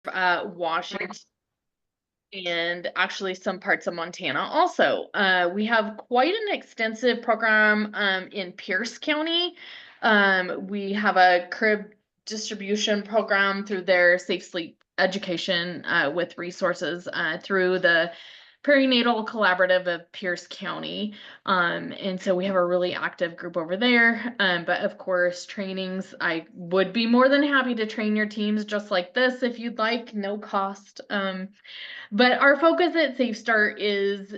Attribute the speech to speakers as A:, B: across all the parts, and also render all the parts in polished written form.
A: Washington, and actually some parts of Montana also. We have quite an extensive program in Pierce County. We have a crib distribution program through their Safe Sleep Education with resources through the Perinatal Collaborative of Pierce County. And so we have a really active group over there. But of course, trainings, I would be more than happy to train your teams just like this if you'd like, no cost. But our focus at Safe Start is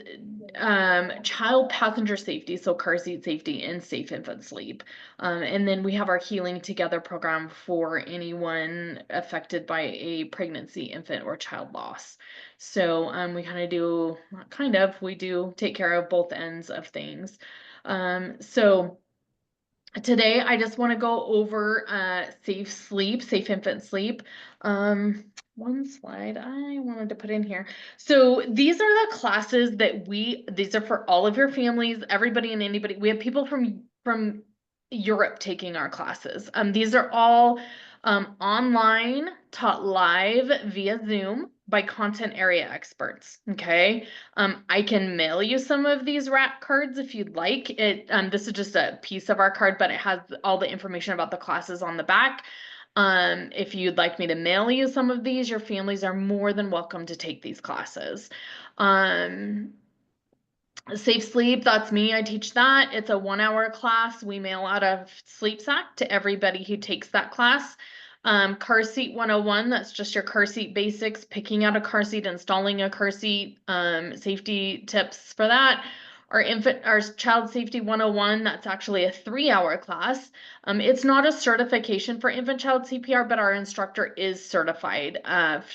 A: child passenger safety, so car seat safety and safe infant sleep. And then we have our Healing Together program for anyone affected by a pregnancy, infant, or child loss. So we we do take care of both ends of things. So today, I just want to go over safe sleep, safe infant sleep. One slide I wanted to put in here. So these are the classes that these are for all of your families, everybody and anybody. We have people from Europe taking our classes. These are all online, taught live via Zoom by content area experts. Okay. I can mail you some of these RAT cards if you'd like. This is just a piece of our card, but it has all the information about the classes on the back. If you'd like me to mail you some of these, your families are more than welcome to take these classes. Safe Sleep, that's me. I teach that. It's a 1-hour class. We mail out a sleep sack to everybody who takes that class. Car seat 101, that's just your car seat basics, picking out a car seat, installing a car seat, safety tips for that. Our child safety 101, that's actually a 3-hour class. It's not a certification for infant child CPR, but our instructor is certified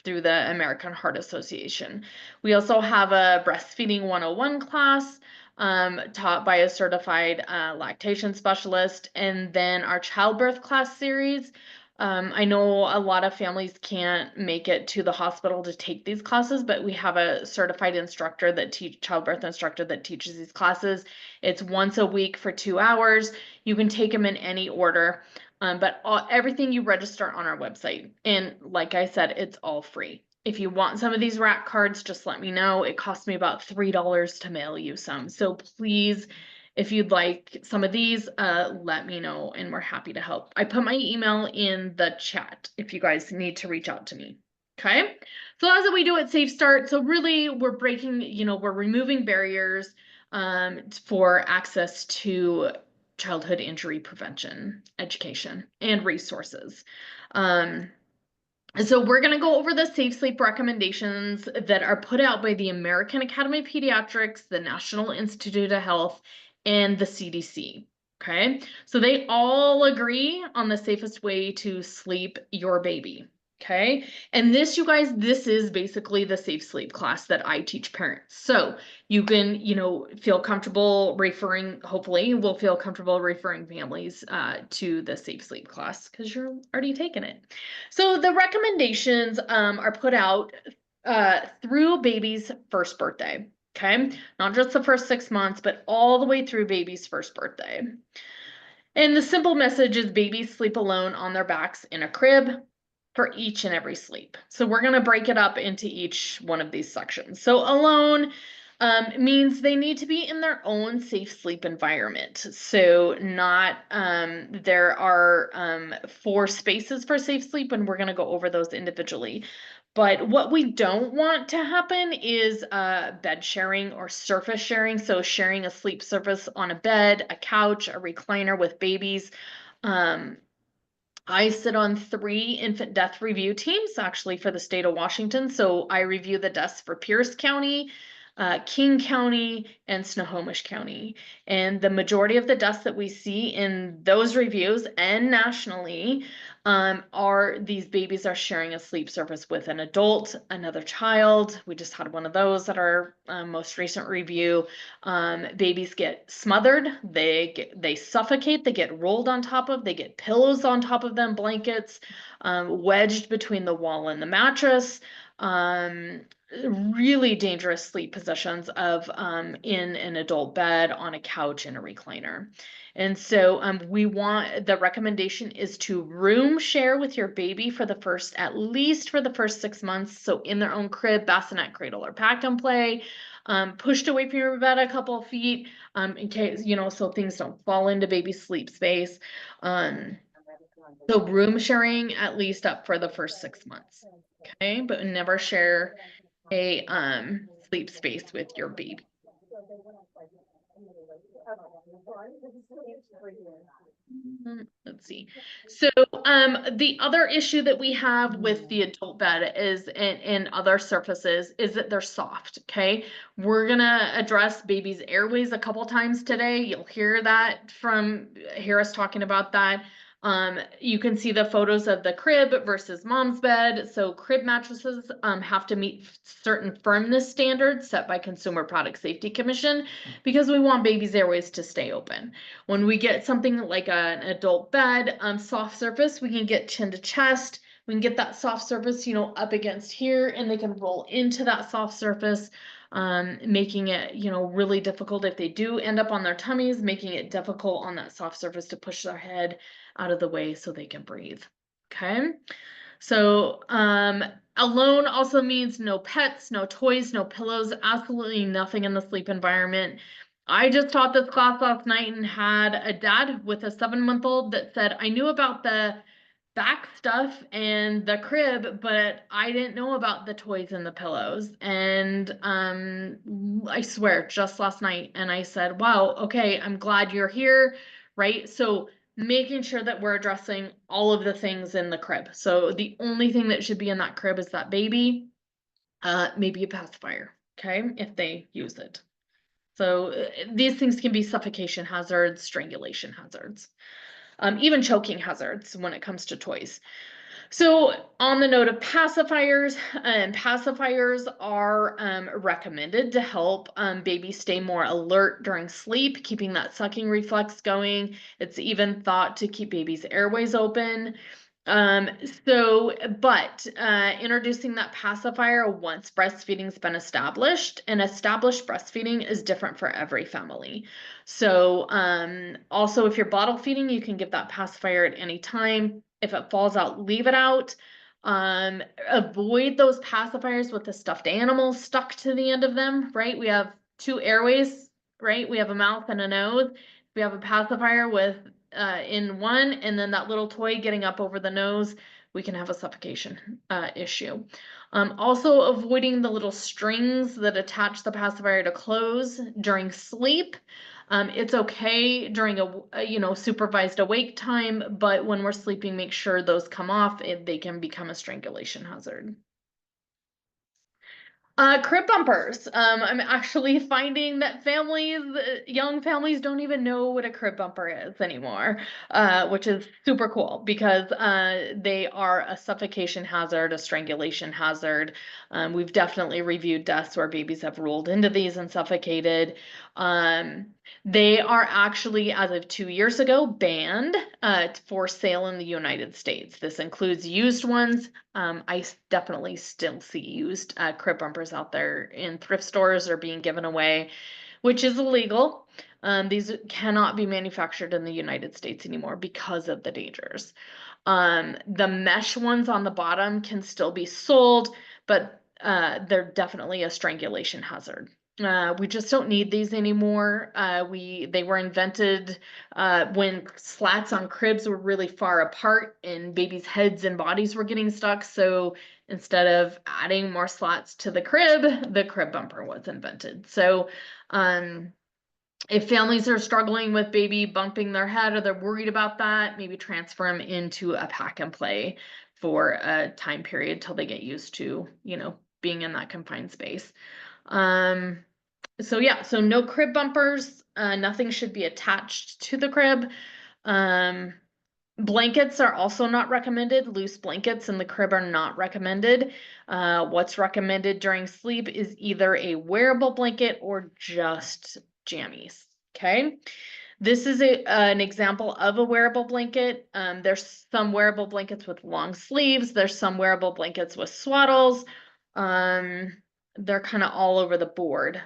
A: through the American Heart Association. We also have a breastfeeding 101 class taught by a certified lactation specialist, and then our childbirth class series. I know a lot of families can't make it to the hospital to take these classes, but we have a certified instructor childbirth instructor that teaches these classes. It's once a week for 2 hours. You can take them in any order, but everything you register on our website. And like I said, it's all free. If you want some of these RAT cards, just let me know. It costs me about $3 to mail you some. So please, if you'd like some of these, let me know and we're happy to help. I put my email in the chat if you guys need to reach out to me. Okay, so that's what we do at Safe Start. So really we're we're removing barriers for access to childhood injury prevention, education, and resources. So we're going to go over the safe sleep recommendations that are put out by the American Academy of Pediatrics, the National Institute of Health, and the CDC. Okay, so they all agree on the safest way to sleep your baby. Okay, and this, you guys, this is basically the safe sleep class that I teach parents. So you can, feel comfortable referring, hopefully we'll feel comfortable referring families to the safe sleep class because you're already taking it. So the recommendations are put out through baby's first birthday. Okay, not just the first 6 months, but all the way through baby's first birthday. And the simple message is babies sleep alone on their backs in a crib for each and every sleep. So we're going to break it up into each one of these sections. So alone means they need to be in their own safe sleep environment. So not, there are 4 spaces for safe sleep, and we're going to go over those individually. But what we don't want to happen is bed sharing or surface sharing. So sharing a sleep surface on a bed, a couch, a recliner with babies. I sit on 3 infant death review teams actually for the state of Washington. So I review the deaths for Pierce County, King County, and Snohomish County. And the majority of the deaths that we see in those reviews and nationally are these babies are sharing a sleep surface with an adult, another child. We just had one of those at our most recent review. Babies get smothered, they suffocate, they get rolled on top of, they get pillows on top of them, blankets, wedged between the wall and the mattress. Really dangerous sleep positions of in an adult bed, on a couch, in a recliner. And so the recommendation is to room share with your baby for at least for the first 6 months. So in their own crib, bassinet, cradle, or pack and play, pushed away from your bed a couple of feet, in case, so things don't fall into baby's sleep space. So room sharing at least up for the first 6 months. Okay, but never share a sleep space with your baby. Let's see. So the other issue that we have with the adult bed is and other surfaces is that they're soft. Okay, we're gonna address baby's airways a couple times today. You'll hear us talking about that. You can see the photos of the crib versus mom's bed. So crib mattresses have to meet certain firmness standards set by Consumer Product Safety Commission because we want baby's airways to stay open. When we get something like an adult bed, soft surface, we can get chin to chest. We can get that soft surface, up against here, and they can roll into that soft surface, making it, really difficult if they do end up on their tummies, making it difficult on that soft surface to push their head out of the way so they can breathe. Okay. So, alone also means no pets, no toys, no pillows, absolutely nothing in the sleep environment. I just taught this class last night and had a dad with a 7-month-old that said, I knew about the back stuff and the crib, but I didn't know about the toys and the pillows. And I swear, just last night, and I said, wow, okay, I'm glad you're here, right? So making sure that we're addressing all of the things in the crib. So the only thing that should be in that crib is that baby, maybe a pacifier, okay, if they use it. So these things can be suffocation hazards, strangulation hazards, even choking hazards when it comes to toys. So on the note of pacifiers, pacifiers are recommended to help babies stay more alert during sleep, keeping that sucking reflex going. It's even thought to keep babies' airways open. But introducing that pacifier once breastfeeding's been established, and established breastfeeding is different for every family. So also if you're bottle feeding, you can give that pacifier at any time. If it falls out, leave it out. Avoid those pacifiers with the stuffed animals stuck to the end of them, right? We have 2 airways, right? We have a mouth and a nose. We have a pacifier with in one, and then that little toy getting up over the nose, we can have a suffocation issue. Also avoiding the little strings that attach the pacifier to clothes during sleep. It's okay during a supervised awake time, but when we're sleeping, make sure those come off. They can become a strangulation hazard. Crib bumpers. I'm actually finding that young families don't even know what a crib bumper is anymore, which is super cool because they are a suffocation hazard, a strangulation hazard. We've definitely reviewed deaths where babies have rolled into these and suffocated. They are actually, as of 2 years ago, banned for sale in the United States. This includes used ones. I definitely still see used crib bumpers out there in thrift stores or being given away, which is illegal. These cannot be manufactured in the United States anymore because of the dangers. The mesh ones on the bottom can still be sold, but they're definitely a strangulation hazard. We just don't need these anymore. They were invented when slats on cribs were really far apart and babies' heads and bodies were getting stuck. So instead of adding more slats to the crib bumper was invented. So if families are struggling with baby bumping their head or they're worried about that, maybe transfer them into a pack and play for a time period till they get used to, being in that confined space. So yeah, so no crib bumpers, nothing should be attached to the crib. Blankets are also not recommended. Loose blankets in the crib are not recommended. What's recommended during sleep is either a wearable blanket or just jammies. Okay. This is an example of a wearable blanket. There's some wearable blankets with long sleeves. There's some wearable blankets with swaddles. They're kind of all over the board.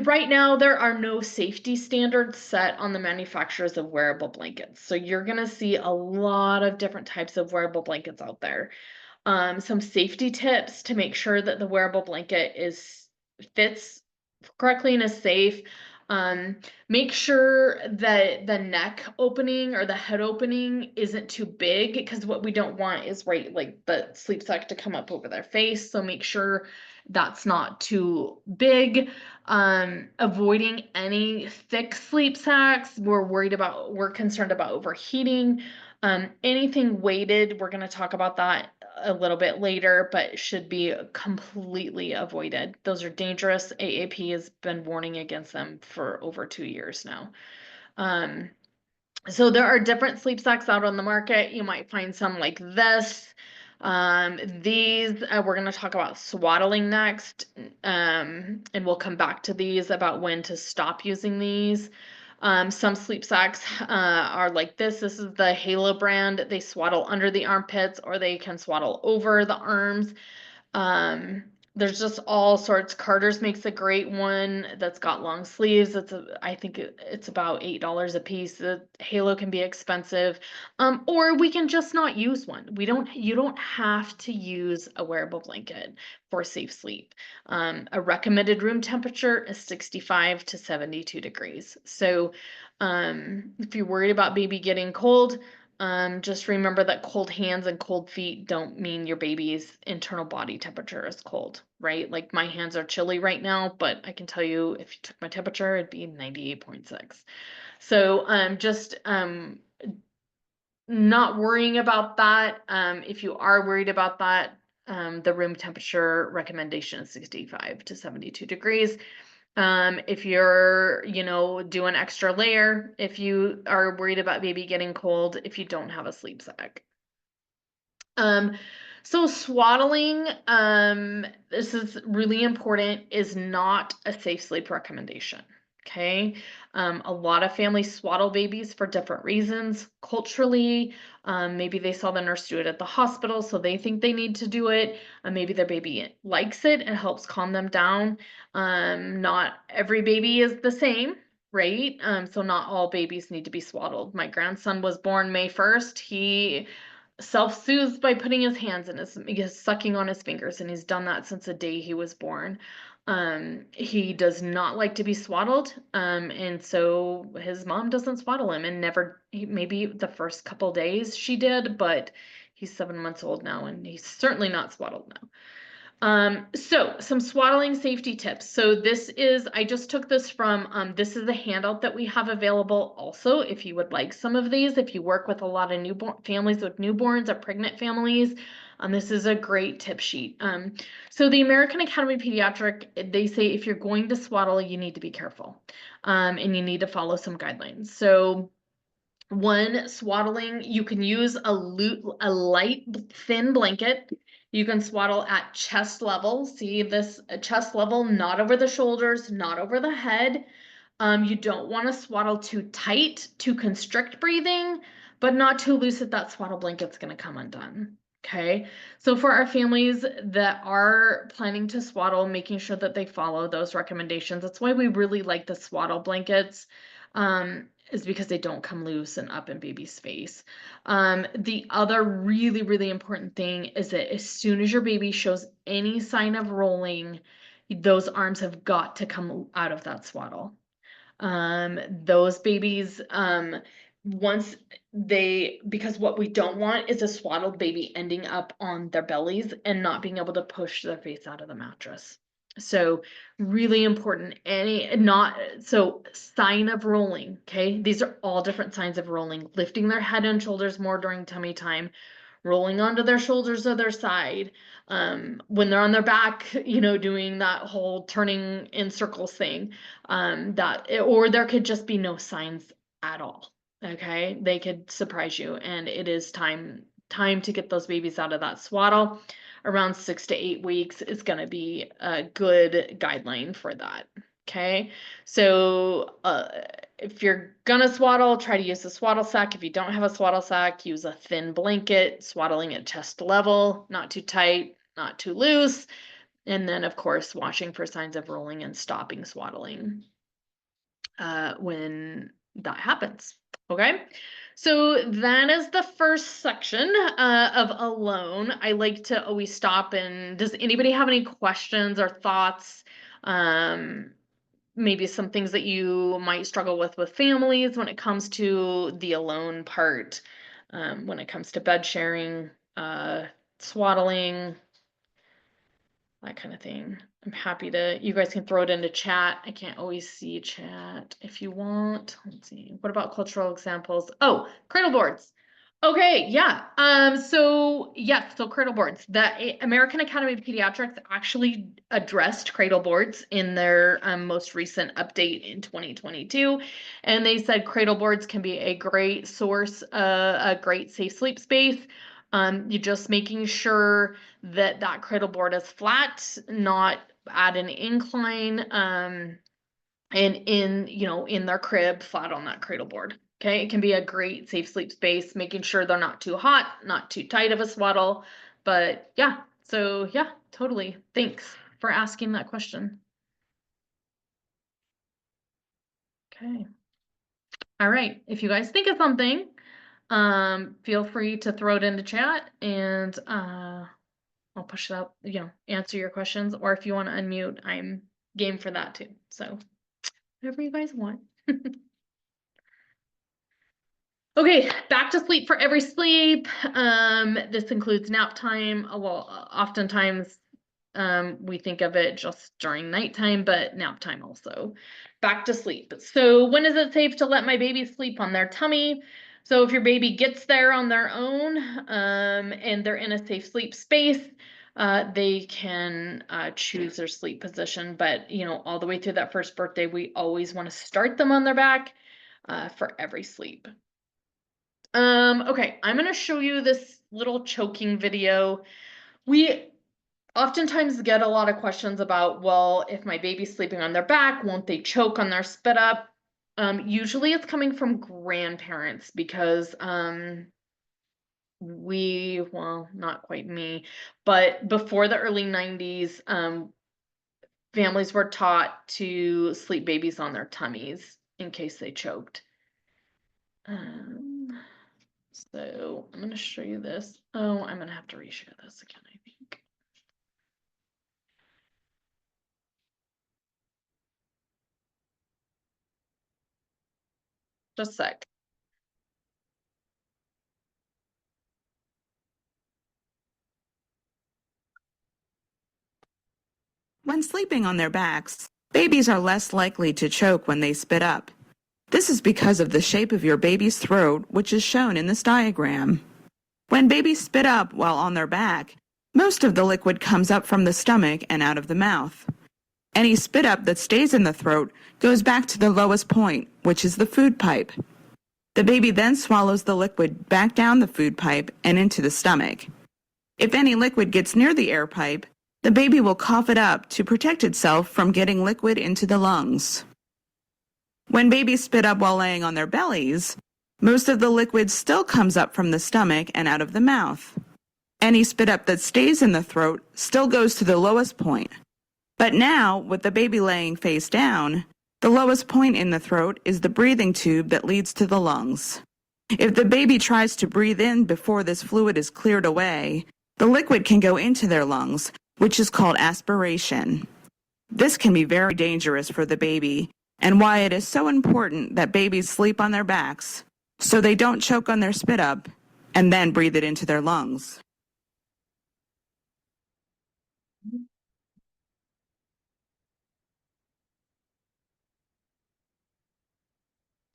A: Right now, there are no safety standards set on the manufacturers of wearable blankets. So you're going to see a lot of different types of wearable blankets out there. Some safety tips to make sure that the wearable blanket fits correctly and is safe. Um, Make sure that the neck opening or the head opening isn't too big, because what we don't want is like the sleep sack to come up over their face. So make sure that's not too big. Avoiding any thick sleep sacks. We're concerned about overheating. Anything weighted, we're going to talk about that a little bit later, but should be completely avoided. Those are dangerous. AAP has been warning against them for over 2 years now. So there are different sleep sacks out on the market. You might find some like this. These, we're going to talk about swaddling next. And we'll come back to these about when to stop using these. Some sleep sacks are like this. This is the Halo brand. They swaddle under the armpits, or they can swaddle over the arms. There's just all sorts. Carter's makes a great one that's got long sleeves. I think it's about $8 a piece. The Halo can be expensive. Or we can just not use one. You don't have to use a wearable blanket for safe sleep. A recommended room temperature is 65 to 72 degrees. So, if you're worried about baby getting cold, just remember that cold hands and cold feet don't mean your baby's internal body temperature is cold, right? Like my hands are chilly right now, but I can tell you if you took my temperature, it'd be 98.6. So just not worrying about that. If you are worried about that, the room temperature recommendation is 65 to 72 degrees. If you're, do an extra layer, if you are worried about baby getting cold, if you don't have a sleep sack. So swaddling, this is really important, is not a safe sleep recommendation. Okay. A lot of families swaddle babies for different reasons. Culturally, maybe they saw the nurse do it at the hospital, so they think they need to do it. Maybe their baby likes it and helps calm them down. Not every baby is the same, right? So not all babies need to be swaddled. My grandson was born May 1st. He self-soothes by putting his hands in he's sucking on his fingers, and he's done that since the day he was born. He does not like to be swaddled, and so his mom doesn't swaddle him, and maybe the first couple days she did, but he's 7 months old now, and he's certainly not swaddled now. So some swaddling safety tips. So I just took this from, this is the handout that we have available also, if you would like some of these, if you work with a lot of families with newborns or pregnant families, this is a great tip sheet. So the American Academy of Pediatric, they say if you're going to swaddle, you need to be careful, and you need to follow some guidelines. So one, swaddling, you can use a light, thin blanket. You can swaddle at chest level. See this chest level, not over the shoulders, not over the head. You don't want to swaddle too tight to constrict breathing, but not too loose that swaddle blanket's going to come undone. Okay, so for our families that are planning to swaddle, making sure that they follow those recommendations. That's why we really like the swaddle blankets. Is because they don't come loose and up in baby's face. The other really, really important thing is that as soon as your baby shows any sign of rolling, those arms have got to come out of that swaddle. Those babies, because what we don't want is a swaddled baby ending up on their bellies and not being able to push their face out of the mattress. So really important, sign of rolling, okay? These are all different signs of rolling. Lifting their head and shoulders more during tummy time, rolling onto their shoulders or their side. When they're on their back, doing that whole turning in circles thing, or there could just be no signs at all. Okay, they could surprise you, and it is time to get those babies out of that swaddle. Around 6 to 8 weeks is going to be a good guideline for that. Okay, so if you're gonna swaddle, try to use a swaddle sack. If you don't have a swaddle sack, use a thin blanket, swaddling at chest level, not too tight, not too loose. And then, of course, watching for signs of rolling and stopping swaddling when that happens. Okay, so that is the first section of alone. I like to always stop and does anybody have any questions or thoughts? Maybe some things that you might struggle with families when it comes to the alone part, when it comes to bed sharing, swaddling, that kind of thing. I'm happy to, you guys can throw it into chat. I can't always see chat if you want. Let's see. What about cultural examples? Oh, cradle boards. Okay, yeah. So yes, so cradle boards. The American Academy of Pediatrics actually addressed cradle boards in their most recent update in 2022. And they said cradle boards can be a great source, a great safe sleep space. You're just making sure that that cradle board is flat, not at an incline, and in their crib, flat on that cradle board. Okay, it can be a great safe sleep space, making sure they're not too hot, not too tight of a swaddle. But yeah, so yeah, totally. Thanks for asking that question. Okay. All right. If you guys think of something, feel free to throw it into chat and I'll push it up, answer your questions, or if you want to unmute, I'm game for that too. So whatever you guys want. Okay, back to sleep for every sleep. This includes nap time. Well, oftentimes we think of it just during nighttime, but nap time also. Back to sleep. So when is it safe to let my baby sleep on their tummy? So if your baby gets there on their own, and they're in a safe sleep space, they can choose their sleep position. But all the way through that first birthday, we always want to start them on their back for every sleep. Okay, I'm gonna show you this little choking video. We oftentimes get a lot of questions about, well, if my baby's sleeping on their back, won't they choke on their spit up? Usually it's coming from grandparents because well, not quite me, but before the early 90s, families were taught to sleep babies on their tummies in case they choked. So I'm going to show you this. Oh, I'm going to have to reshare this again, I think. Just a sec.
B: When sleeping on their backs, babies are less likely to choke when they spit up. This is because of the shape of your baby's throat, which is shown in this diagram. When babies spit up while on their back, most of the liquid comes up from the stomach and out of the mouth. Any spit up that stays in the throat goes back to the lowest point, which is the food pipe. The baby then swallows the liquid back down the food pipe and into the stomach. If any liquid gets near the air pipe, the baby will cough it up to protect itself from getting liquid into the lungs. When babies spit up while laying on their bellies, most of the liquid still comes up from the stomach and out of the mouth. Any spit up that stays in the throat still goes to the lowest point. But now, with the baby laying face down, the lowest point in the throat is the breathing tube that leads to the lungs. If the baby tries to breathe in before this fluid is cleared away, the liquid can go into their lungs, which is called aspiration. This can be very dangerous for the baby, and why it is so important that babies sleep on their backs so they don't choke on their spit up and then breathe it into their lungs.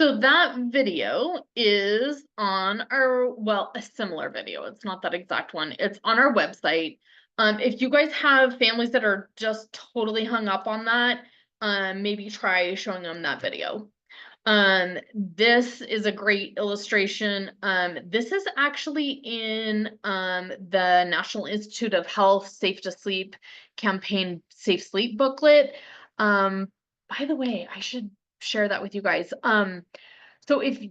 A: So that video is on a similar video. It's not that exact one. It's on our website. If you guys have families that are just totally hung up on that, maybe try showing them that video. This is a great illustration. This is actually in the National Institute of Health Safe to Sleep campaign Safe Sleep booklet. By the way, I should share that with you guys. So if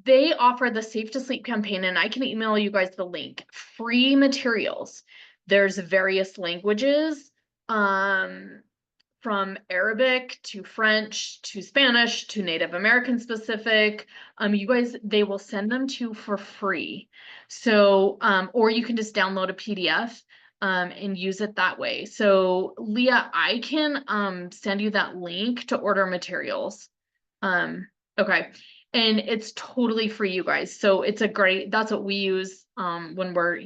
A: they offer the Safe to Sleep campaign, and I can email you guys the link, free materials. There's various languages from Arabic to French to Spanish to Native American specific. You guys, they will send them to you for free. So, or you can just download a PDF and use it that way. So Leah, I can send you that link to order materials. Okay. And it's totally free, you guys. So it's a great, that's what we use when we're,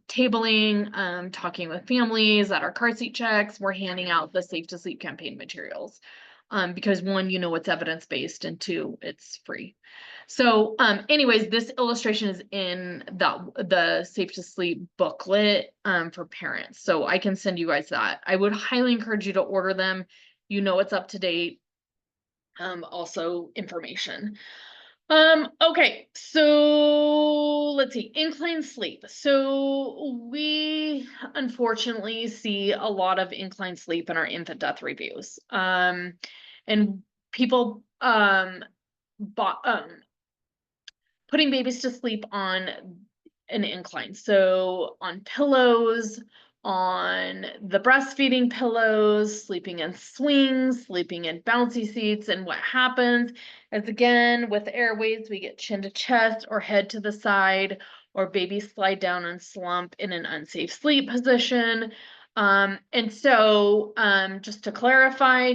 A: tabling, talking with families at our car seat checks, we're handing out the Safe to Sleep campaign materials. Because one, it's evidence-based, and two, it's free. So anyways, this illustration is in the Safe to Sleep booklet for parents. So I can send you guys that. I would highly encourage you to order them. It's up to date. Also information. Okay, so let's see, incline sleep. So we unfortunately see a lot of incline sleep in our infant death reviews. And people putting babies to sleep on an incline. So on pillows, on the breastfeeding pillows, sleeping in swings, sleeping in bouncy seats. And what happens is, again, with airways, we get chin to chest or head to the side, or babies slide down and slump in an unsafe sleep position. And so just to clarify,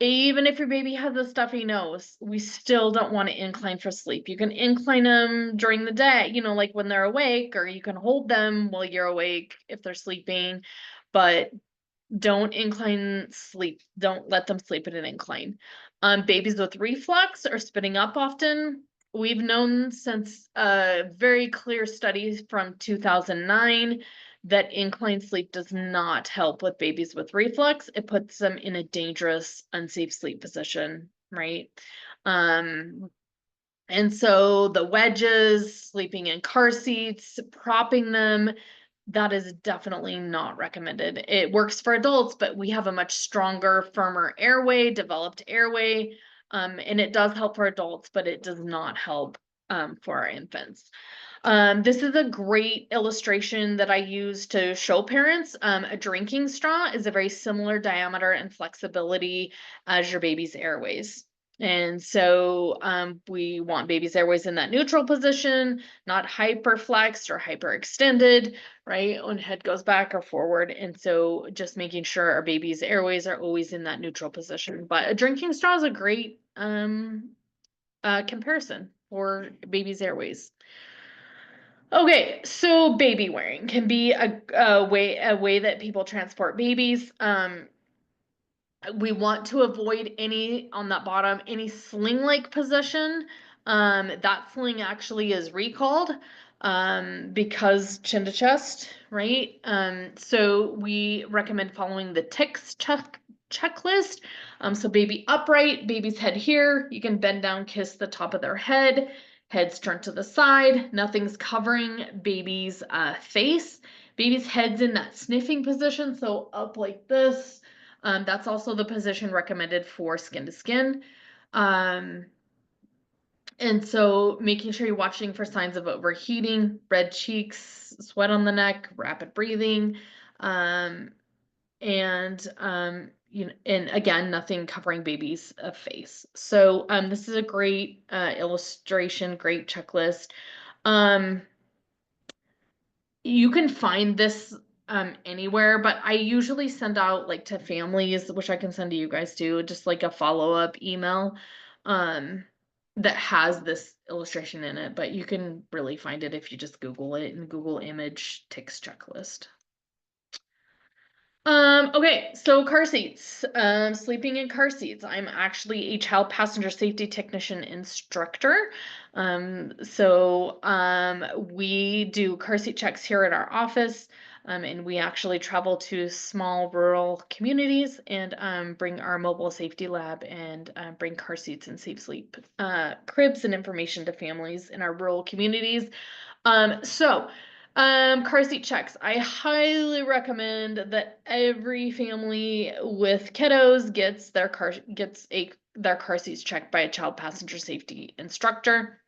A: even if your baby has a stuffy nose, we still don't want to incline for sleep. You can incline them during the day, like when they're awake, or you can hold them while you're awake if they're sleeping, but don't incline sleep. Don't let them sleep at an incline. Babies with reflux or spitting up often. We've known since very clear studies from 2009 that incline sleep does not help with babies with reflux. It puts them in a dangerous, unsafe sleep position, right? And so the wedges, sleeping in car seats, propping them, that is definitely not recommended. It works for adults, but we have a much stronger, firmer airway, developed airway, and it does help for adults, but it does not help for our infants. This is a great illustration that I use to show parents. A drinking straw is a very similar diameter and flexibility as your baby's airways. And so we want baby's airways in that neutral position, not hyperflexed or hyperextended, right? When head goes back or forward. And so just making sure our baby's airways are always in that neutral position. But a drinking straw is a great comparison for baby's airways. Okay, so baby wearing can be a way that people transport babies. We want to avoid any on that bottom, any sling-like position. That sling actually is recalled because chin to chest, right? So we recommend following the TICS checklist. So baby upright, baby's head here. You can bend down, kiss the top of their head. Heads turned to the side. Nothing's covering baby's face. Baby's head's in that sniffing position, so up like this. That's also the position recommended for skin to skin. And so making sure you're watching for signs of overheating, red cheeks, sweat on the neck, rapid breathing, and and again, nothing covering baby's face. So this is a great illustration, great checklist. You can find this anywhere, but I usually send out like to families, which I can send to you guys too, just like a follow-up email that has this illustration in it, but you can really find it if you just Google it and Google image TICS checklist. Okay, so car seats, sleeping in car seats. I'm actually a child passenger safety technician instructor. We do car seat checks here at our office, and we actually travel to small rural communities and bring our mobile safety lab and bring car seats and safe sleep cribs and information to families in our rural communities. Car seat checks. I highly recommend that every family with kiddos gets their car seats checked by a child passenger safety instructor.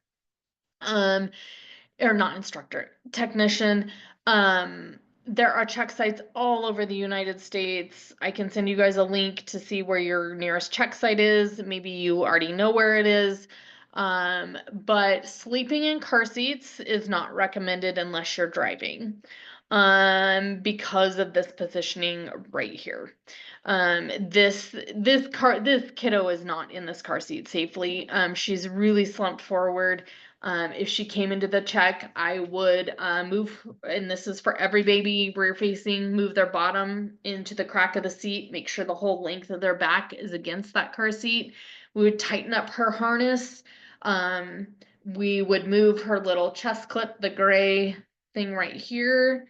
A: Or not instructor, technician. There are check sites all over the United States. I can send you guys a link to see where your nearest check site is. Maybe you already know where it is. But sleeping in car seats is not recommended unless you're driving, because of this positioning right here. This kiddo is not in this car seat safely. She's really slumped forward. If she came into the check, I would move, and this is for every baby rear facing, move their bottom into the crack of the seat, make sure the whole length of their back is against that car seat. We would tighten up her harness. We would move her little chest clip, the gray thing right here.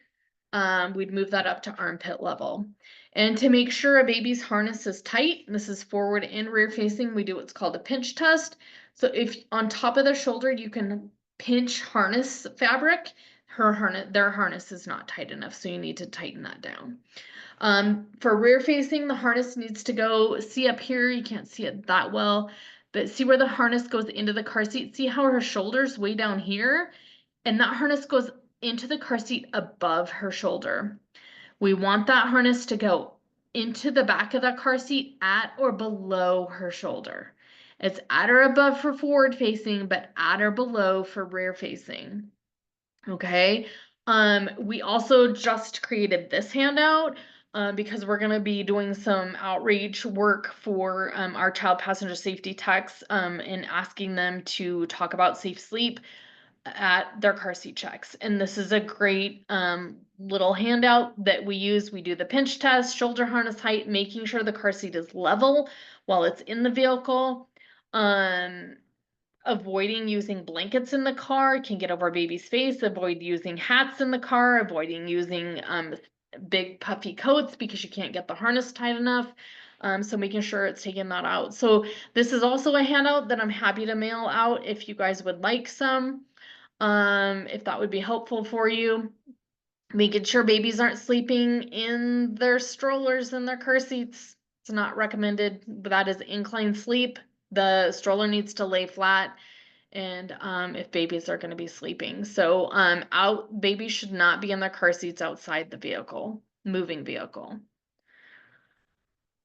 A: We'd move that up to armpit level. And to make sure a baby's harness is tight, this is forward and rear facing, we do what's called a pinch test. So if on top of the shoulder, you can pinch harness fabric, their harness is not tight enough, so you need to tighten that down. For rear facing, the harness needs to go, see up here, you can't see it that well, but see where the harness goes into the car seat. See how her shoulder's way down here? And that harness goes into the car seat above her shoulder. We want that harness to go into the back of that car seat at or below her shoulder. It's at or above for forward facing, but at or below for rear facing. Okay. We also just created this handout because we're going to be doing some outreach work for our child passenger safety techs and asking them to talk about safe sleep at their car seat checks. And this is a great little handout that we use. We do the pinch test, shoulder harness height, making sure the car seat is level while it's in the vehicle. Avoiding using blankets in the car can get over a baby's face. Avoid using hats in the car, avoiding using big puffy coats because you can't get the harness tight enough. So making sure it's taking that out. So this is also a handout that I'm happy to mail out if you guys would like some. If that would be helpful for you. Making sure babies aren't sleeping in their strollers and their car seats. It's not recommended, but that is incline sleep. The stroller needs to lay flat, and if babies are going to be sleeping. So babies should not be in their car seats outside the vehicle, moving vehicle.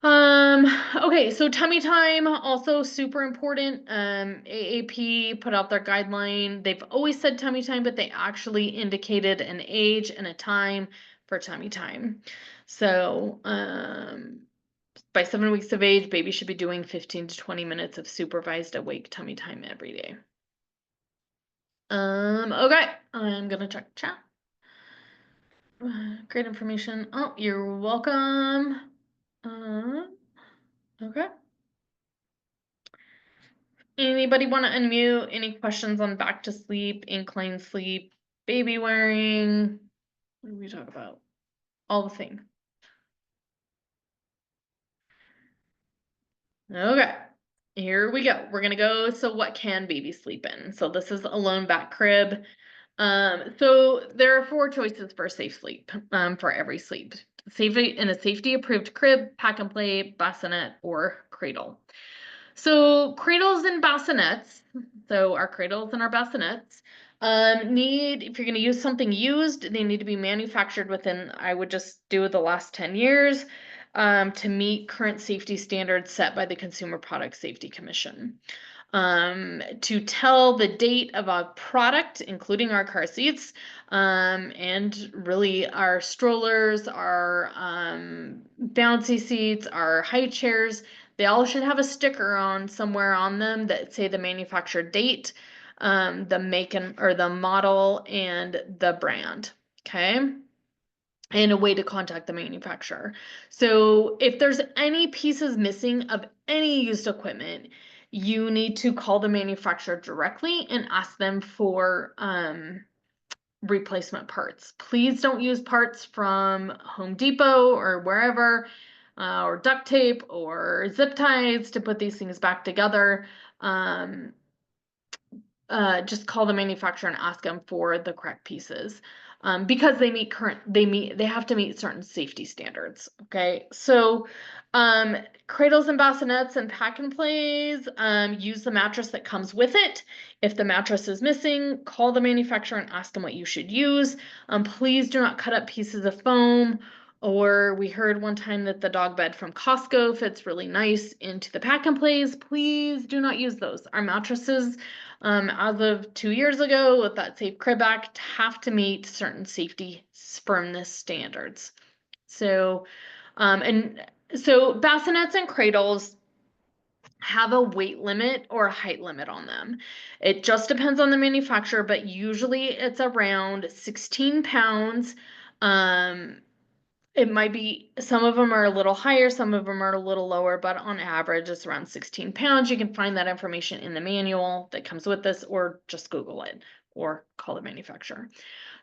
A: Okay, so tummy time, also super important. AAP put out their guideline. They've always said tummy time, but they actually indicated an age and a time for tummy time. So, by 7 weeks of age, baby should be doing 15 to 20 minutes of supervised awake tummy time every day. Okay, I'm gonna check chat. Great information. Oh, you're welcome. Okay. Anybody want to unmute? Any questions on back to sleep, incline sleep, baby wearing? What do we talk about? All the things. Okay, here we go. We're gonna go. So what can babies sleep in? So this is a lone back crib. So there are 4 choices for safe sleep, for every sleep. Safety in a safety approved crib, pack and play, bassinet, or cradle. So cradles and bassinets, so our cradles and our bassinets, if you're going to use something used, they need to be manufactured within, I would just do the last 10 years, to meet current safety standards set by the Consumer Product Safety Commission. To tell the date of a product, including our car seats, and really our strollers, our bouncy seats, our high chairs, they all should have a sticker on somewhere on them that say the manufacturer date, the make or the model, and the brand. Okay. And a way to contact the manufacturer. So if there's any pieces missing of any used equipment, you need to call the manufacturer directly and ask them for replacement parts. Please don't use parts from Home Depot or wherever, or duct tape or zip ties to put these things back together. Just call the manufacturer and ask them for the correct pieces. because they have to meet certain safety standards. Okay, so cradles and bassinets and pack and plays, use the mattress that comes with it. If the mattress is missing, call the manufacturer and ask them what you should use. Please do not cut up pieces of foam. Or we heard one time that the dog bed from Costco fits really nice into the pack and plays. Please do not use those. Our mattresses, as of 2 years ago with that Safe Crib Act, have to meet certain safety firmness standards. So, so bassinets and cradles have a weight limit or a height limit on them. It just depends on the manufacturer, but usually it's around 16 pounds. It might be, some of them are a little higher, some of them are a little lower, but on average, it's around 16 pounds. You can find that information in the manual that comes with this, or just Google it or call the manufacturer.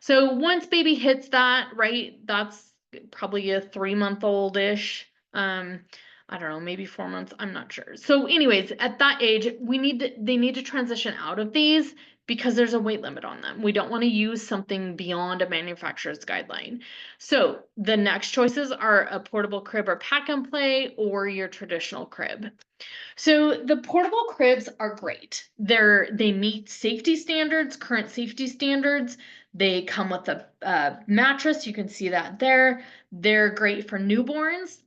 A: So once baby hits that, right, that's probably a 3-month-old-ish. I don't know, maybe 4 months, I'm not sure. So anyways, at that age, they need to transition out of these because there's a weight limit on them. We don't want to use something beyond a manufacturer's guideline. So the next choices are a portable crib or pack and play, or your traditional crib. So the portable cribs are great. They meet safety standards, current safety standards. They come with a mattress. You can see that there. They're great for newborns.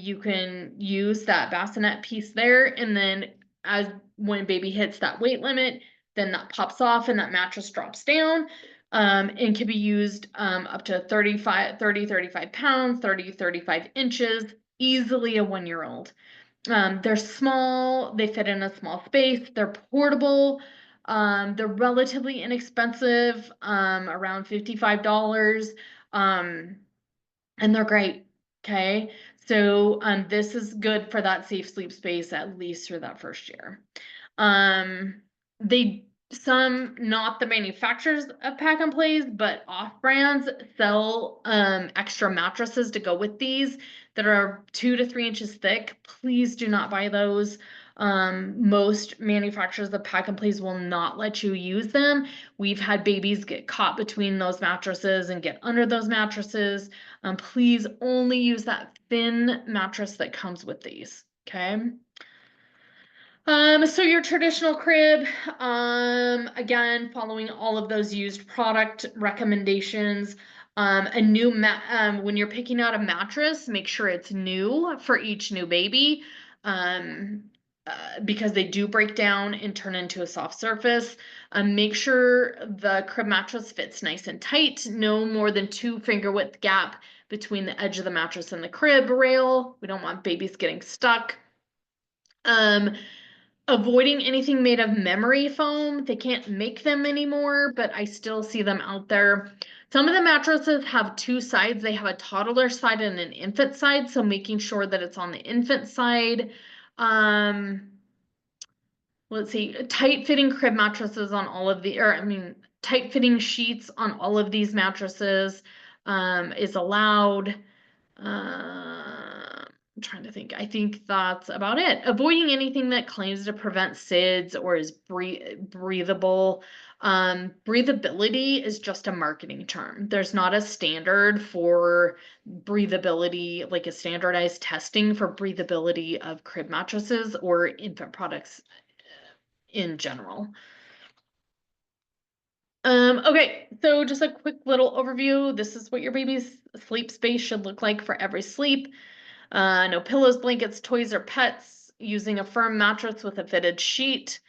A: You can use that bassinet piece there, and then when baby hits that weight limit, then that pops off and that mattress drops down. And can be used up to 30, 35 pounds, 30, 35 inches, easily a 1-year-old. They're small, they fit in a small space, they're portable, they're relatively inexpensive, around $55, and they're great. Okay, so this is good for that safe sleep space at least for that first year. Not the manufacturers of pack and plays, but off brands sell extra mattresses to go with these that are 2 to 3 inches thick. Please do not buy those. Most manufacturers of pack and plays will not let you use them. We've had babies get caught between those mattresses and get under those mattresses. Please only use that thin mattress that comes with these. Okay. So your traditional crib, again, following all of those used product recommendations. When you're picking out a mattress, make sure it's new for each new baby, because they do break down and turn into a soft surface. Make sure the crib mattress fits nice and tight, no more than 2 finger width gap between the edge of the mattress and the crib rail. We don't want babies getting stuck. Avoiding anything made of memory foam. They can't make them anymore, but I still see them out there. Some of the mattresses have 2 sides. They have a toddler side and an infant side, so making sure that it's on the infant side. Let's see, tight fitting crib mattresses on all of tight fitting sheets on all of these mattresses is allowed. I'm trying to think. I think that's about it. Avoiding anything that claims to prevent SIDS or is breathable. Breathability is just a marketing term. There's not a standard for breathability, like a standardized testing for breathability of crib mattresses or infant products in general. Okay, so just a quick little overview. This is what your baby's sleep space should look like for every sleep. No pillows, blankets, toys, or pets. Using a firm mattress with a fitted sheet.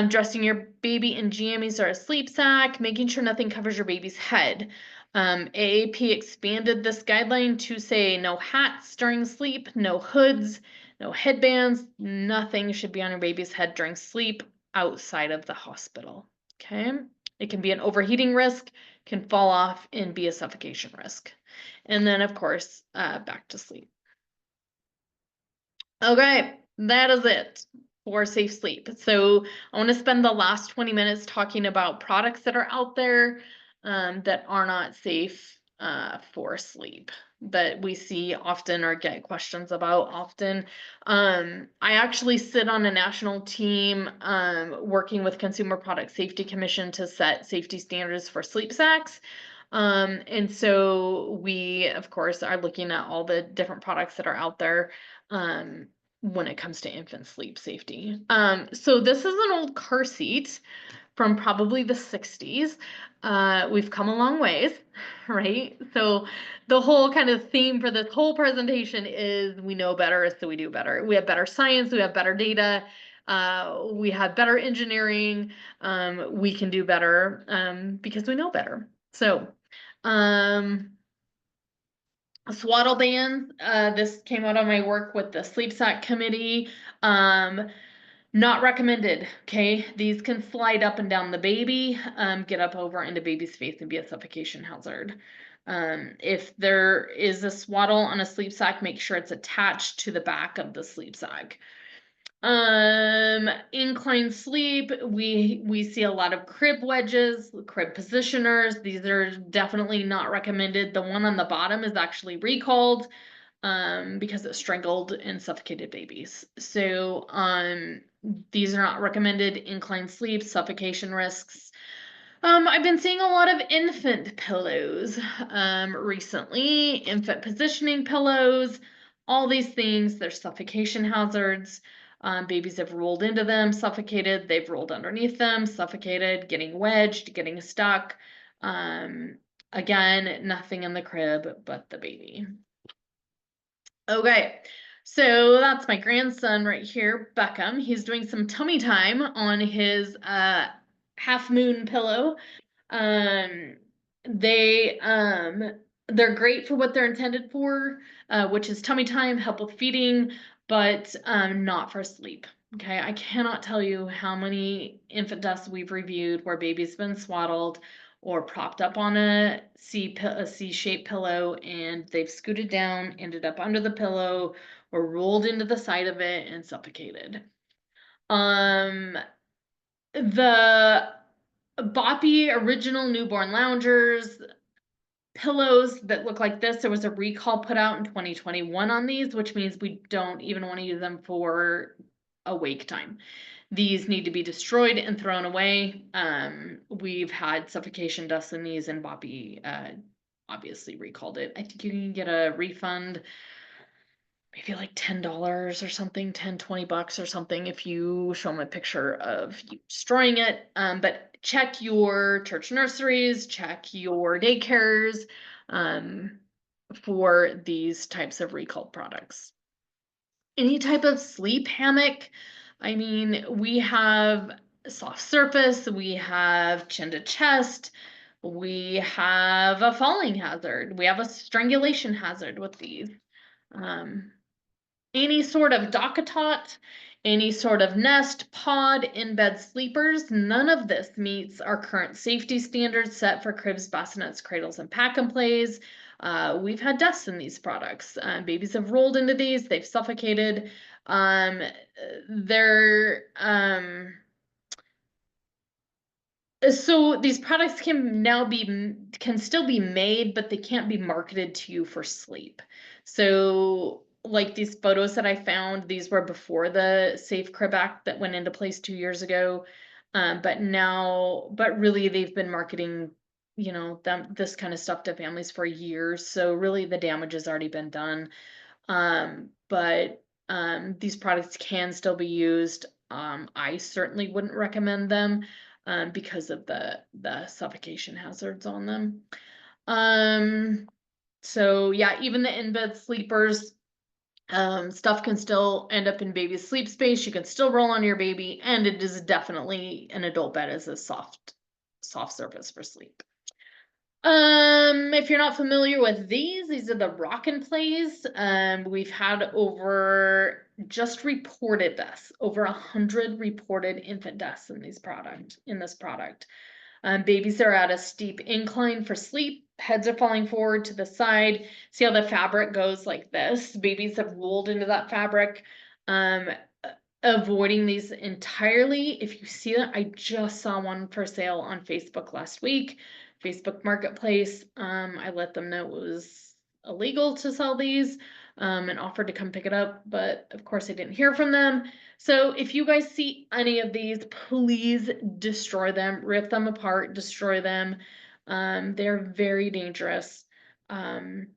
A: Dressing your baby in jammies or a sleep sack. Making sure nothing covers your baby's head. AAP expanded this guideline to say no hats during sleep, no hoods, no headbands. Nothing should be on your baby's head during sleep outside of the hospital. Okay. It can be an overheating risk, can fall off, and be a suffocation risk. And then, of course, back to sleep. Okay, that is it for safe sleep. So I want to spend the last 20 minutes talking about products that are out there that are not safe for sleep, that we see often or get questions about often. I actually sit on a national team working with Consumer Product Safety Commission to set safety standards for sleep sacks. And so we, of course, are looking at all the different products that are out there, when it comes to infant sleep safety. So this is an old car seat from probably the 60s. We've come a long ways, right? So the whole kind of theme for this whole presentation is we know better, so we do better. We have better science, we have better data, we have better engineering, we can do better, because we know better. So, swaddle bands, this came out of my work with the sleep sac committee. Not recommended, okay? These can slide up and down the baby, get up over into baby's face and be a suffocation hazard. If there is a swaddle on a sleep sack, make sure it's attached to the back of the sleep sack. Incline sleep, we see a lot of crib wedges, crib positioners. These are definitely not recommended. The one on the bottom is actually recalled because it strangled and suffocated babies. So these are not recommended. Incline sleep, suffocation risks. I've been seeing a lot of infant pillows recently, infant positioning pillows, all these things. They're suffocation hazards. Babies have rolled into them, suffocated. They've rolled underneath them, suffocated, getting wedged, getting stuck. Again, nothing in the crib but the baby. Okay, so that's my grandson right here, Beckham. He's doing some tummy time on his half moon pillow. Um, they they're great for what they're intended for, which is tummy time, help with feeding, but not for sleep. Okay, I cannot tell you how many infant deaths we've reviewed where baby's been swaddled or propped up on a C-shaped pillow, and they've scooted down, ended up under the pillow, or rolled into the side of it and suffocated. The Boppy original newborn loungers, pillows that look like this, there was a recall put out in 2021 on these, which means we don't even want to use them for awake time. These need to be destroyed and thrown away. We've had suffocation deaths in these, and Boppy obviously recalled it. I think you can get a refund, maybe like $10 or something, 10, 20 bucks or something if you show them a picture of you destroying it. But check your church nurseries, check your daycares for these types of recalled products. Any type of sleep hammock. I mean, we have soft surface, we have chin to chest, we have a falling hazard, we have a strangulation hazard with these. Any sort of DockATot, any sort of nest, pod, in-bed sleepers, none of this meets our current safety standards set for cribs, bassinets, cradles, and pack and plays. We've had deaths in these products. Babies have rolled into these, they've suffocated. So these products can still be made, but they can't be marketed to you for sleep. So like these photos that I found, these were before the Safe Crib Act that went into place 2 years ago. But really they've been marketing, this kind of stuff to families for years. So really the damage has already been done. But these products can still be used. I certainly wouldn't recommend them because of the suffocation hazards on them. So yeah, even the in-bed sleepers, stuff can still end up in baby's sleep space. You can still roll on your baby, and it is definitely an adult bed as a soft surface for sleep. If you're not familiar with these are the rock and plays. We've had just reported deaths, over 100 reported infant deaths in this product. Babies are at a steep incline for sleep. Heads are falling forward to the side. See how the fabric goes like this? Babies have rolled into that fabric. Avoiding these entirely. If you see that, I just saw one for sale on Facebook last week. Facebook Marketplace. I let them know it was illegal to sell these and offered to come pick it up, but of course I didn't hear from them. So if you guys see any of these, please destroy them, rip them apart, destroy them. They're very dangerous. And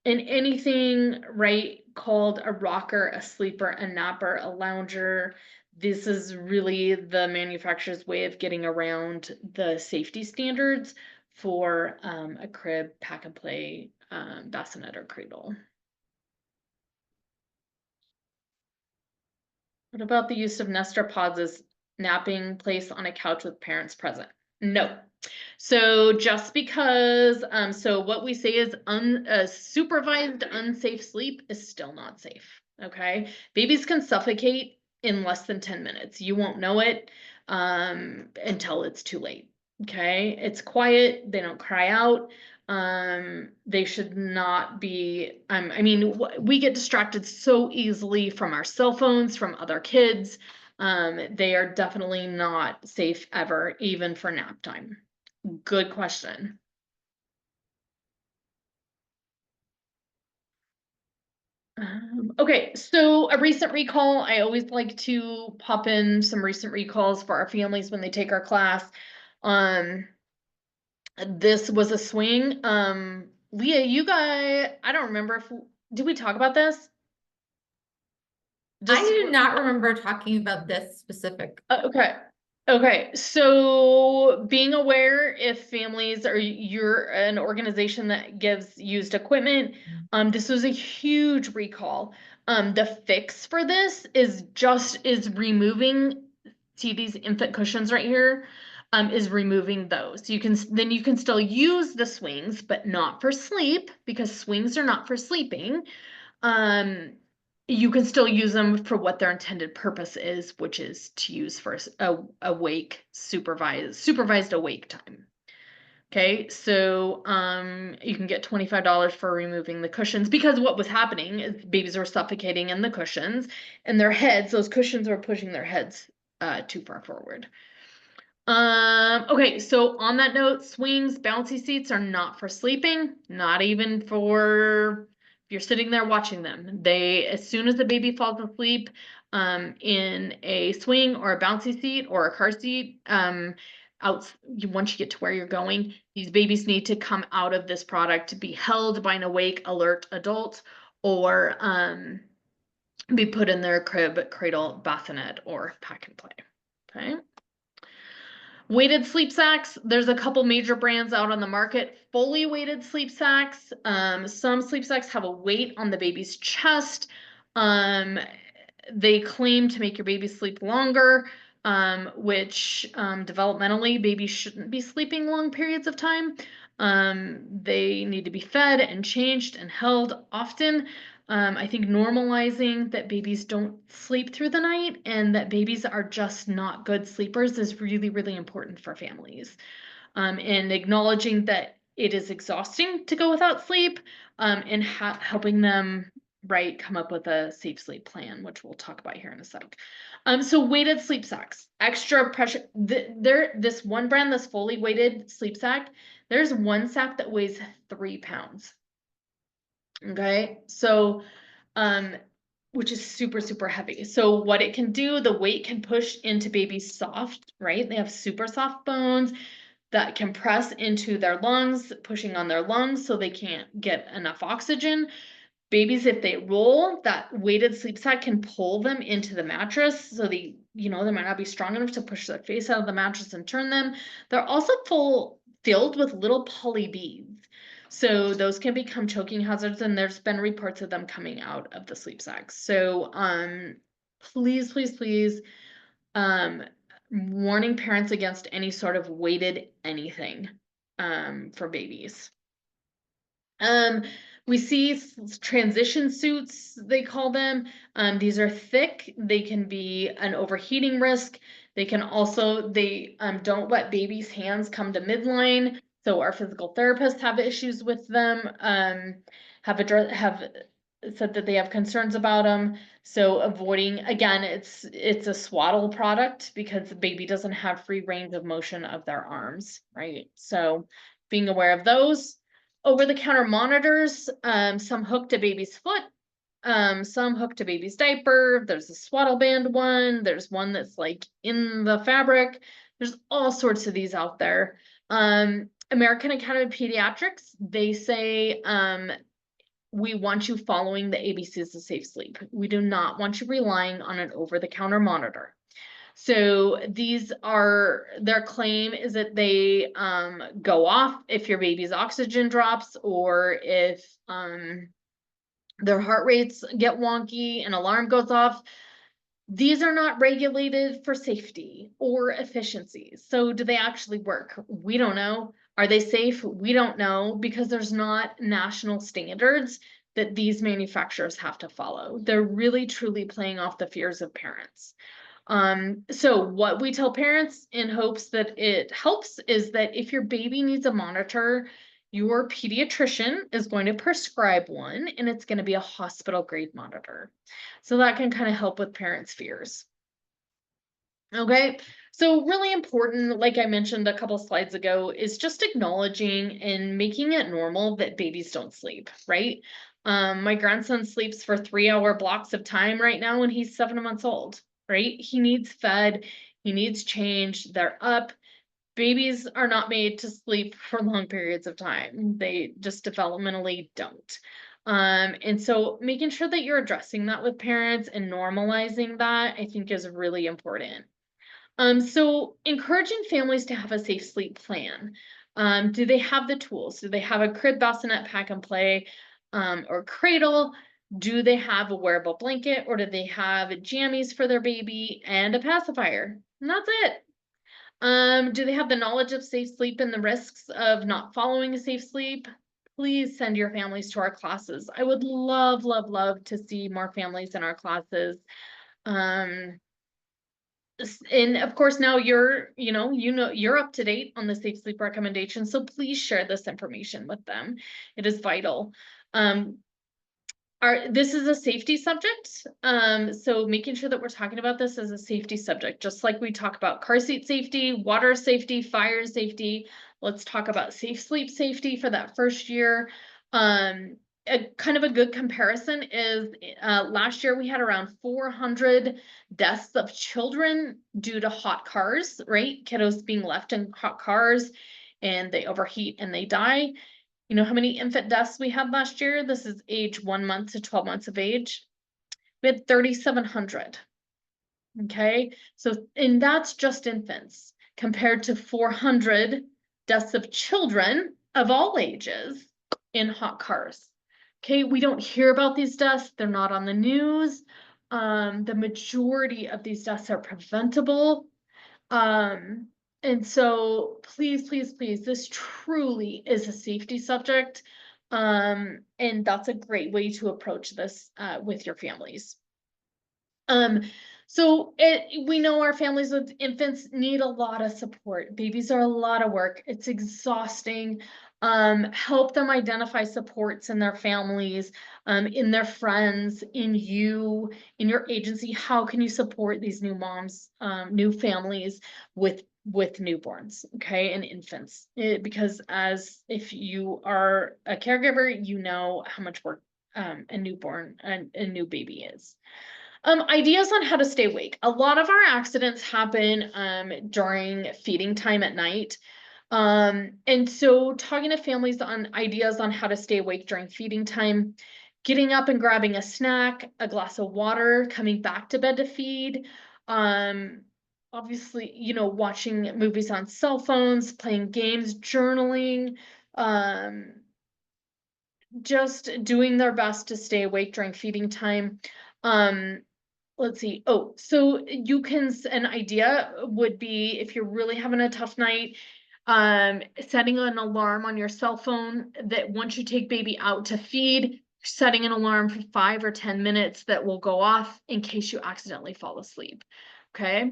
A: anything, right, called a rocker, a sleeper, a napper, a lounger, this is really the manufacturer's way of getting around the safety standards for a crib, pack and play, bassinet or cradle. What about the use of Nestor pods as napping place on a couch with parents present? No. So just because, so what we say is supervised unsafe sleep is still not safe. Okay. Babies can suffocate in less than 10 minutes. You won't know it until it's too late. Okay. It's quiet. They don't cry out. They should not be, I mean, we get distracted so easily from our cell phones, from other kids. They are definitely not safe ever, even for nap time. Good question. Okay, so a recent recall, I always like to pop in some recent recalls for our families when they take our class. This was a swing. Leah, I don't remember if, did we talk about this?
C: I do not remember talking about this specific.
A: Okay. Okay. So being aware if families or you're an organization that gives used equipment, this was a huge recall. The fix for this is removing, see these infant cushions right here, is removing those. You can still use the swings, but not for sleep because swings are not for sleeping. You can still use them for what their intended purpose is, which is to use for awake supervised awake time. Okay, so you can get $25 for removing the cushions because what was happening is babies were suffocating in the cushions and their heads, those cushions were pushing their heads too far forward. Okay, so on that note, swings, bouncy seats are not for sleeping, not even for if you're sitting there watching them. As soon as the baby falls asleep, in a swing or a bouncy seat or a car seat, once you get to where you're going, these babies need to come out of this product to be held by an awake, alert adult or, be put in their crib, cradle, bassinet, or pack and play, okay? Weighted sleep sacks, there's a couple major brands out on the market. Fully weighted sleep sacks. Some sleep sacks have a weight on the baby's chest. They claim to make your baby sleep longer, which developmentally babies shouldn't be sleeping long periods of time. They need to be fed and changed and held often. I think normalizing that babies don't sleep through the night and that babies are just not good sleepers is really, really important for families. And acknowledging that it is exhausting to go without sleep, and helping them, right, come up with a safe sleep plan, which we'll talk about here in a sec. So weighted sleep sacks, extra pressure. This one brand, this fully weighted sleep sack, there's one sack that weighs 3 pounds. Okay, so, which is super, super heavy. So what it can do, the weight can push into babies soft, right? They have super soft bones that can press into their lungs, pushing on their lungs so they can't get enough oxygen. Babies, if they roll, that weighted sleep sack can pull them into the mattress. So they might not be strong enough to push their face out of the mattress and turn them. They're also filled with little poly beads. So those can become choking hazards, and there's been reports of them coming out of the sleep sacks. So please, please, please, warning parents against any sort of weighted anything for babies. We see transition suits, they call them. These are thick. They can be an overheating risk. They can also, don't let babies' hands come to midline. So our physical therapists have issues with them, have said that they have concerns about them. So avoiding, again, it's a swaddle product because the baby doesn't have free range of motion of their arms, right? So being aware of those. Over-the-counter monitors, some hook to baby's foot, some hook to baby's diaper. There's a swaddle band one. There's one that's like in the fabric. There's all sorts of these out there. American Academy of Pediatrics, they say, we want you following the ABCs of safe sleep. We do not want you relying on an over-the-counter monitor. So these are, their claim is that they go off if your baby's oxygen drops, or if their heart rates get wonky, an alarm goes off. These are not regulated for safety or efficiency. So do they actually work? We don't know. Are they safe? We don't know, because there's not national standards that these manufacturers have to follow. They're really truly playing off the fears of parents. So what we tell parents in hopes that it helps is that if your baby needs a monitor, your pediatrician is going to prescribe one, and it's going to be a hospital grade monitor. So that can kind of help with parents' fears. Okay, so really important, like I mentioned a couple slides ago, is just acknowledging and making it normal that babies don't sleep, right? My grandson sleeps for 3-hour blocks of time right now, and he's 7 months old, right? He needs fed, he needs change, they're up. Babies are not made to sleep for long periods of time. They just developmentally don't. And so making sure that you're addressing that with parents and normalizing that, I think, is really important. So encouraging families to have a safe sleep plan. Do they have the tools? Do they have a crib, bassinet, pack and play, or cradle? Do they have a wearable blanket, or do they have jammies for their baby and a pacifier? And that's it. Do they have the knowledge of safe sleep and the risks of not following a safe sleep? Please send your families to our classes. I would love, love, love to see more families in our classes. And of course, now you're you're up to date on the safe sleep recommendations, so please share this information with them. It is vital. This is a safety subject, so making sure that we're talking about this as a safety subject, just like we talk about car seat safety, water safety, fire safety. Let's talk about safe sleep safety for that first year. A kind of a good comparison is last year we had around 400 deaths of children due to hot cars, right? Kiddos being left in hot cars and they overheat and they die. You know how many infant deaths we had last year? This is age 1 month to 12 months of age. We had 3,700. Okay, so, and that's just infants compared to 400 deaths of children of all ages in hot cars. Okay, we don't hear about these deaths. They're not on the news. The majority of these deaths are preventable. And so please, please, please, this truly is a safety subject. And that's a great way to approach this with your families. So we know our families with infants need a lot of support. Babies are a lot of work. It's exhausting. Help them identify supports in their families, in their friends, in you, in your agency. How can you support these new moms, new families with newborns, okay, and infants? Because as if you are a caregiver, you know how much work a newborn and a new baby is. Ideas on how to stay awake. A lot of our accidents happen during feeding time at night. And so talking to families on ideas on how to stay awake during feeding time, getting up and grabbing a snack, a glass of water, coming back to bed to feed. Obviously, watching movies on cell phones, playing games, journaling, just doing their best to stay awake during feeding time. Let's see. Oh, so an idea would be, if you're really having a tough night, setting an alarm on your cell phone that once you take baby out to feed, setting an alarm for 5 or 10 minutes that will go off in case you accidentally fall asleep. Okay.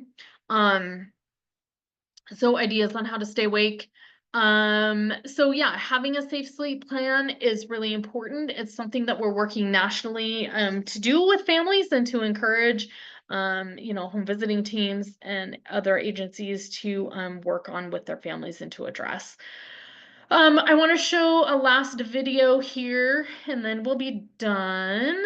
A: So ideas on how to stay awake. So yeah, having a safe sleep plan is really important. It's something that we're working nationally to do with families and to encourage home visiting teams and other agencies to work on with their families and to address. I want to show a last video here and then we'll be done.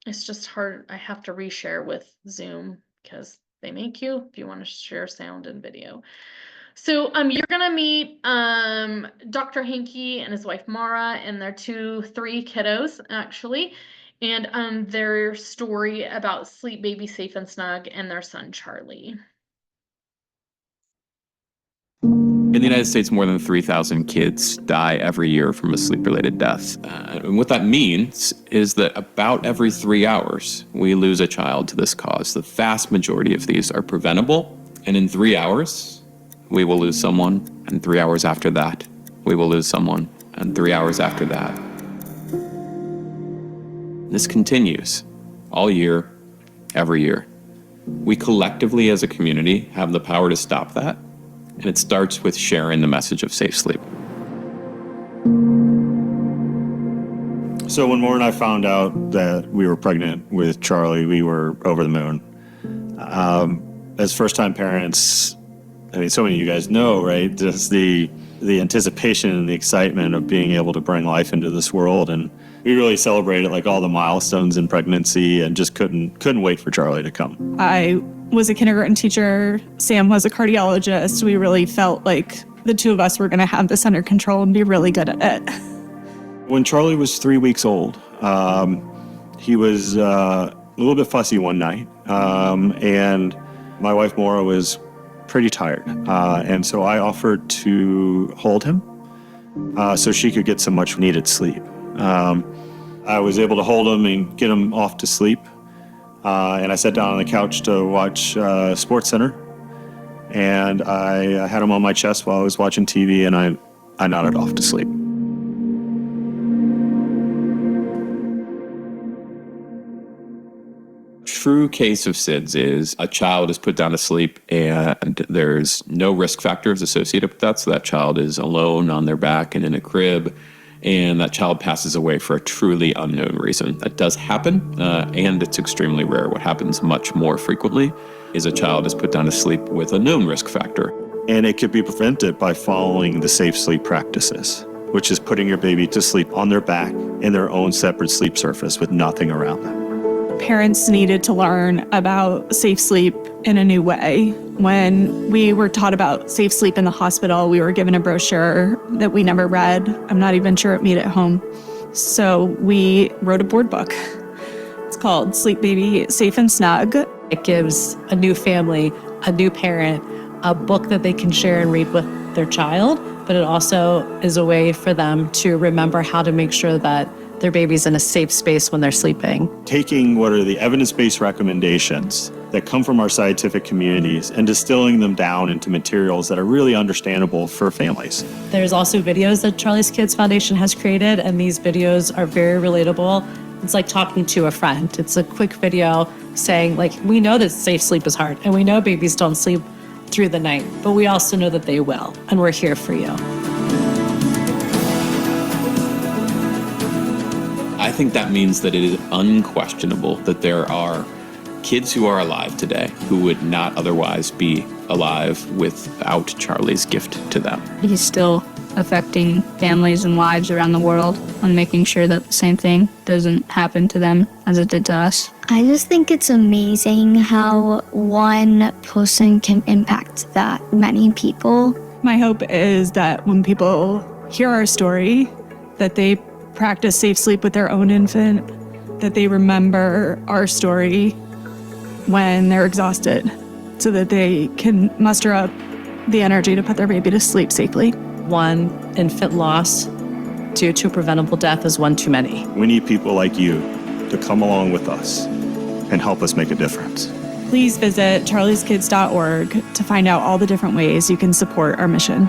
A: It's just hard. I have to reshare with Zoom because they make you if you want to share sound and video. So you're gonna meet Dr. Hankey and his wife Mara and their three kiddos actually, and their story about Sleep Baby Safe and Snug and their son Charlie.
D: In the United States, more than 3,000 kids die every year from a sleep-related death. And what that means is that about every 3 hours, we lose a child to this cause. The vast majority of these are preventable, and in 3 hours, we will lose someone, and 3 hours after that, we will lose someone, and 3 hours after that. This continues all year, every year. We collectively as a community have the power to stop that, and it starts with sharing the message of safe sleep.
E: So when Maura and I found out that we were pregnant with Charlie, we were over the moon. As first-time parents, I mean, so many of you guys know, right? Just the anticipation and the excitement of being able to bring life into this world, and we really celebrated like all the milestones in pregnancy, and just couldn't wait for Charlie to come.
F: I was a kindergarten teacher. Sam was a cardiologist. We really felt like the two of us were going to have this under control and be really good at it.
E: When Charlie was 3 weeks old, he was a little bit fussy one night, and my wife Maura was pretty tired, and so I offered to hold him so she could get some much needed sleep. I was able to hold him and get him off to sleep, and I sat down on the couch to watch Sports Center, and I had him on my chest while I was watching TV, and I nodded off to sleep.
D: True case of SIDS is a child is put down to sleep and there's no risk factors associated with that. So that child is alone on their back and in a crib, and that child passes away for a truly unknown reason. That does happen, and it's extremely rare. What happens much more frequently is a child is put down to sleep with a known risk factor.
E: And it could be prevented by following the safe sleep practices, which is putting your baby to sleep on their back in their own separate sleep surface with nothing around them.
F: Parents needed to learn about safe sleep in a new way. When we were taught about safe sleep in the hospital, we were given a brochure that we never read. I'm not even sure it made it home. So we wrote a board book. It's called Sleep Baby Safe and Snug.
G: It gives a new family, a new parent, a book that they can share and read with their child, but it also is a way for them to remember how to make sure that their baby's in a safe space when they're sleeping.
E: Taking what are the evidence-based recommendations that come from our scientific communities and distilling them down into materials that are really understandable for families.
G: There's also videos that Charlie's Kids Foundation has created, and these videos are very relatable. It's like talking to a friend. It's a quick video saying, like, we know that safe sleep is hard, and we know babies don't sleep through the night, but we also know that they will, and we're here for you.
D: I think that means that it is unquestionable that there are kids who are alive today who would not otherwise be alive without Charlie's gift to them.
H: He's still affecting families and lives around the world and making sure that the same thing doesn't happen to them as it did to us.
I: I just think it's amazing how one person can impact that many people.
F: My hope is that when people hear our story, that they practice safe sleep with their own infant, that they remember our story when they're exhausted so that they can muster up the energy to put their baby to sleep safely.
G: One infant loss due to a preventable death is one too many.
E: We need people like you to come along with us and help us make a difference.
F: Please visit charlieskids.org to find out all the different ways you can support our mission.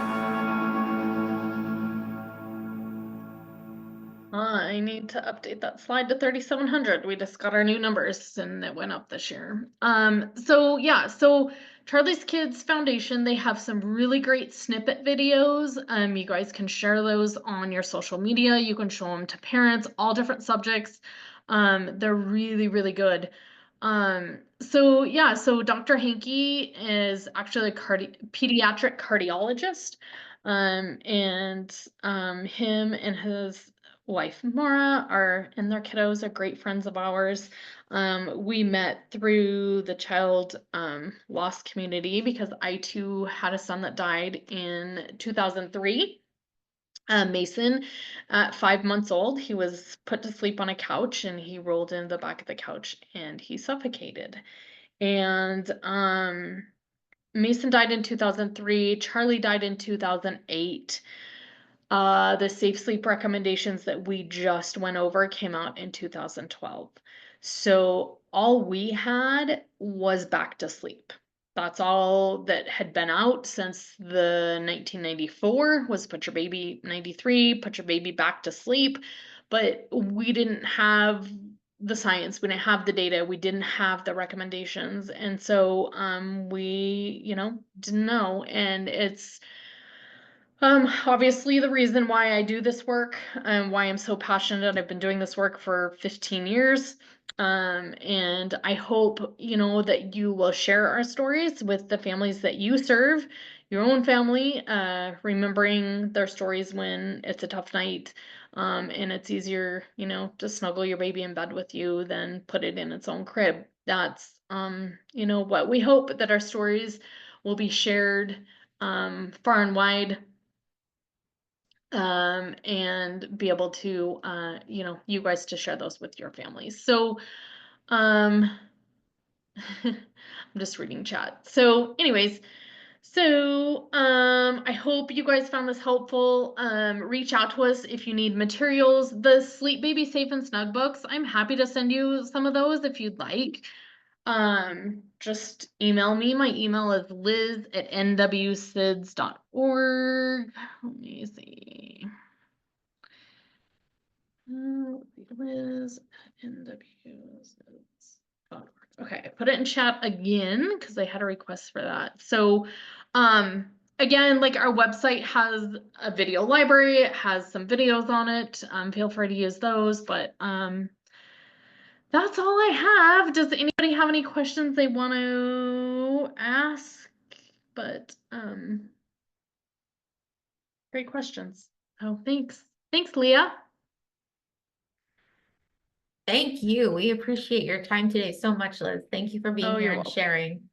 A: I need to update that slide to 3,700. We just got our new numbers and it went up this year. So Charlie's Kids Foundation, they have some really great snippet videos. You guys can share those on your social media. You can show them to parents, all different subjects. They're really, really good. So Dr. Hankey is actually a pediatric cardiologist. Him and his wife Mara and their kiddos are great friends of ours. We met through the child loss community because I too had a son that died in 2003. Mason, at 5 months old, he was put to sleep on a couch and he rolled into the back of the couch and he suffocated. And Mason died in 2003. Charlie died in 2008. The safe sleep recommendations that we just went over came out in 2012. So all we had was back to sleep. That's all that had been out since the 1994 was put your baby 93, put your baby back to sleep. But we didn't have the science, we didn't have the data, we didn't have the recommendations. And so we, didn't know. And it's obviously the reason why I do this work and why I'm so passionate. I've been doing this work for 15 years. And I hope, that you will share our stories with the families that you serve, your own family, remembering their stories when it's a tough night. And it's easier, to snuggle your baby in bed with you than put it in its own crib. That's, what we hope that our stories will be shared, far and wide, and be able to, you guys to share those with your families. So, I'm just reading chat. So anyways, I hope you guys found this helpful. Reach out to us if you need materials. The Sleep Baby Safe and Snug books, I'm happy to send you some of those if you'd like. Just email me. My email is liz@nwsids.org. Let me see. Liz@nwsids.org. Okay, I put it in chat again because I had a request for that. So, again, like our website has a video library, it has some videos on it. Feel free to use those, but that's all I have. Does anybody have any questions they want to ask? But great questions. Oh, thanks. Thanks, Leah.
C: Thank you. We appreciate your time today so much, Liz. Thank you for being
A: Oh,
C: here
A: you're
C: and
A: welcome.
C: sharing.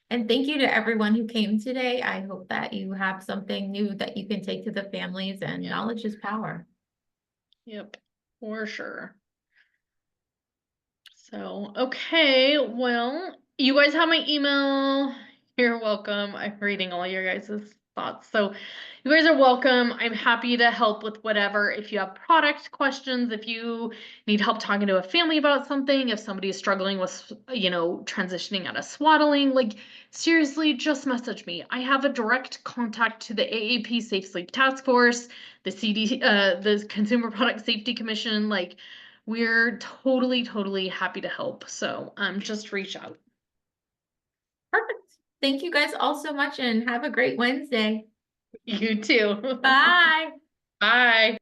C: And thank you to everyone who came today. I hope that you have something new that you can take to the families, and knowledge is power.
A: Yep, for sure. So, okay, well, you guys have my email. You're welcome. I'm reading all your guys' thoughts. So you guys are welcome. I'm happy to help with whatever. If you have product questions, if you need help talking to a family about something, if somebody is struggling with, transitioning out of swaddling, like seriously, just message me. I have a direct contact to the AAP Safe Sleep Task Force, the the Consumer Product Safety Commission, like we're totally happy to help. So just reach out.
C: Perfect. Thank you guys all so much and have a great Wednesday.
A: You too.
C: Bye.
A: Bye.